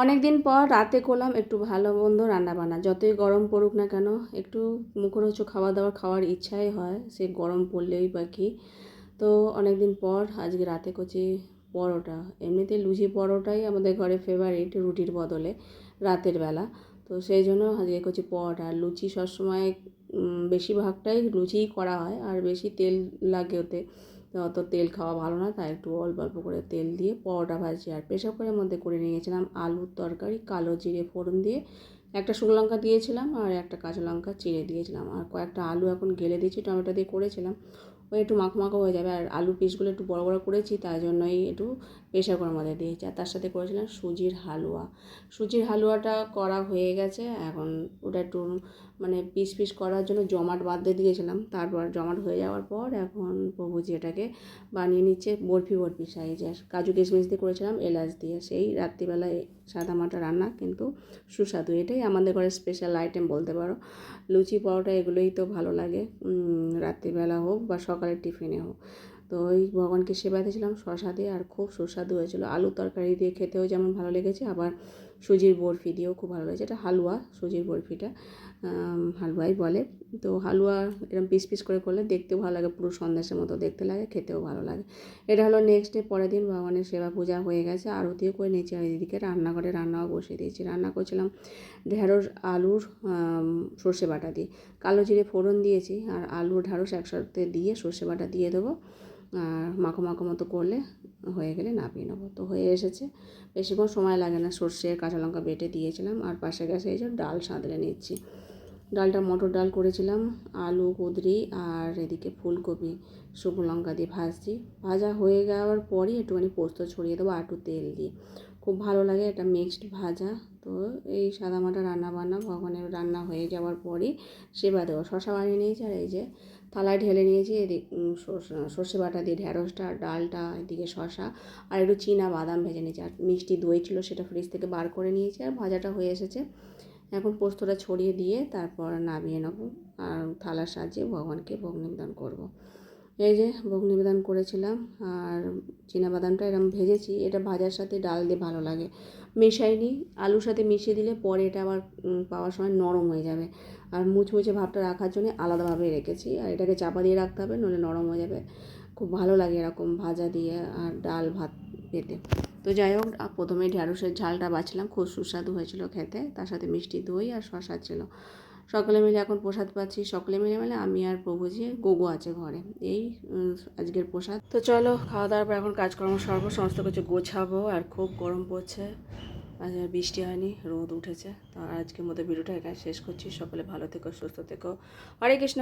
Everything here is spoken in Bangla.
অনেক দিন পর রাতে করলাম একটু ভালো মন্দ রান্নাবান্না। যতই গরম পড়ুক না কেন, একটু মুখরোচক খাওয়া দাওয়া খাওয়ার ইচ্ছাই হয়, সে গরম পড়লেই বা কি। তো অনেক দিন পর আজকে রাতে করছি পরোটা। এমনিতে লুচি পরোটাই আমাদের ঘরে ফেভারিট রুটির বদলে রাতের বেলা। তো সেই জন্য আজকে করছি পরোটা। লুচি সবসময় বেশিরভাগটাই লুচিই করা হয়, আর বেশি তেল লাগে ওতে। তো অত তেল খাওয়া ভালো না, তাই একটু অল্প অল্প করে তেল দিয়ে পরোটা ভাজি। আর প্রেসার কুকারের মধ্যে করে নিয়েছিলাম আলুর তরকারি, কালো জিরে ফোড়ন দিয়ে একটা শুকনো লঙ্কা দিয়েছিলাম, আর একটা কাঁচা লঙ্কা চিড়ে দিয়েছিলাম, আর কয়েকটা আলু এখন গেলে দিয়েছি, টমেটো দিয়ে করেছিলাম। ওই একটু মাখো মাখো হয়ে যাবে, আর আলু পিসগুলো একটু বড় বড় করেছি, তাই জন্যই একটু প্রেসার কুকারের মধ্যে দিয়েছি। আর তার সাথে করেছিলাম সুজির হালুয়া। সুজির হালুয়াটা করা হয়ে গেছে, এখন ওটা একটু মানে পিস পিস করার জন্য জমাট বাঁধতে দিয়েছিলাম। তারপর জমাট হয়ে যাওয়ার পর এখন প্রভুজি এটাকে বানিয়ে নিচ্ছে বরফি বরফি সাইজের। কাজু কিশমিশ দিয়ে করেছিলাম, এলাচ দিয়ে। সেই রাত্রিবেলায় সাদা মাটা রান্না, কিন্তু সুস্বাদু। এটাই আমাদের ঘরের স্পেশাল আইটেম বলতে পারো। লুচি পরোটা এগুলোই তো ভালো লাগে, রাত্রিবেলা হোক বা সকালের টিফিনে হোক। তো ওই ভগবানকে সেবা দিয়েছিলাম শশা দিয়ে, আর খুব সুস্বাদু হয়েছিল। আলু তরকারি দিয়ে খেতেও যেমন ভালো লেগেছে, আবার সুজির বরফি দিয়েও খুব ভালো লেগেছে। এটা হালুয়া, সুজির বরফিটা হালুয়াই বলে। তো হালুয়া এরকম পিস পিস করে করলে দেখতেও ভালো লাগে, পুরো সন্দেশের মতো দেখতে লাগে, খেতেও ভালো লাগে। এটা হলো নেক্সট ডে, পরের দিন ভগবানের সেবা পূজা হয়ে গেছে, আরতিও করে নিয়েছি। আর এদিকে রান্নাঘরে রান্নাও বসিয়ে দিয়েছি। রান্না করছিলাম ঢেঁড়স আলুর সর্ষে বাটা দিয়ে। কালো জিরে ফোড়ন দিয়েছি, আর আলু ঢেঁড়স একসাথে দিয়ে সর্ষে বাটা দিয়ে দেবো। আর মাখো মাখো মতো করলে হয়ে গেলে নামিয়ে নেবো। তো হয়ে এসেছে, বেশিক্ষণ সময় লাগে না। সর্ষে কাঁচা লঙ্কা বেটে দিয়েছিলাম, আর পাশে গ্যাসে এই যে ডাল সাঁতলে নিচ্ছি। ডালটা মটর ডাল করেছিলাম, আলু কুঁদরি আর এদিকে ফুলকপি শুকনো লঙ্কা দিয়ে ভাজছি। ভাজা হয়ে যাওয়ার পরই একটুখানি পোস্ত ছড়িয়ে দেবো একটু তেল দিয়ে, খুব ভালো লাগে এটা মিক্সড ভাজা। তো এই সাদামাটা রান্নাবান্না ভগবানের রান্না হয়ে যাওয়ার পরই সেবা দেবো। শশা বানিয়ে নিয়েছি, আর এই যে থালায় ঢেলে নিয়েছি। এদিকে সর্ষে বাটা দিয়ে ঢেঁড়সটা, ডালটা, এদিকে শশা, আর একটু চীনা বাদাম ভেজে নিয়েছি। আর মিষ্টি দই ছিল, সেটা ফ্রিজ থেকে বার করে নিয়েছি, আর ভাজাটা হয়ে এসেছে। এখন পোস্তটা ছড়িয়ে দিয়ে তারপর নামিয়ে নেব, আর থালার সাহায্যে ভগবানকে ভোগ নিবেদন করব। এই যে ভোগ নিবেদন করেছিলাম, আর বাদামটা এরকম ভেজেছি। এটা ভাজার সাথে ডাল দিয়ে ভালো লাগে, মেশাইনি। আলুর সাথে মিশিয়ে দিলে পরে এটা আবার পাওয়ার সময় নরম হয়ে যাবে। আর মুচমুচে ভাবটা রাখার জন্য আলাদাভাবে রেখেছি, আর এটাকে চাপা দিয়ে রাখতে হবে, নইলে নরম হয়ে যাবে। খুব ভালো লাগে এরকম ভাজা দিয়ে আর ডাল ভাত পেতে। তো যাই হোক, প্রথমে ঢ্যাঁড়সের ঝালটা বাছলাম, খুব সুস্বাদু হয়েছিল খেতে। তার সাথে মিষ্টি দই আর শশা ছিল। সকলে মিলে এখন প্রসাদ পাচ্ছি। সকলে মিলে মানে আমি আর প্রভুজি, গোগো আছে ঘরে। এই আজকের প্রসাদ। তো চলো, খাওয়া দাওয়ার পর এখন কাজকর্ম সমস্ত কিছু গোছাবো। আর খুব গরম পড়ছে, আজ আর বৃষ্টি হয়নি, রোদ উঠেছে। তো আজকের মতো ভিডিওটা এখানে শেষ করছি। সকলে ভালো থেকো, সুস্থ থেকো। হরে কৃষ্ণ।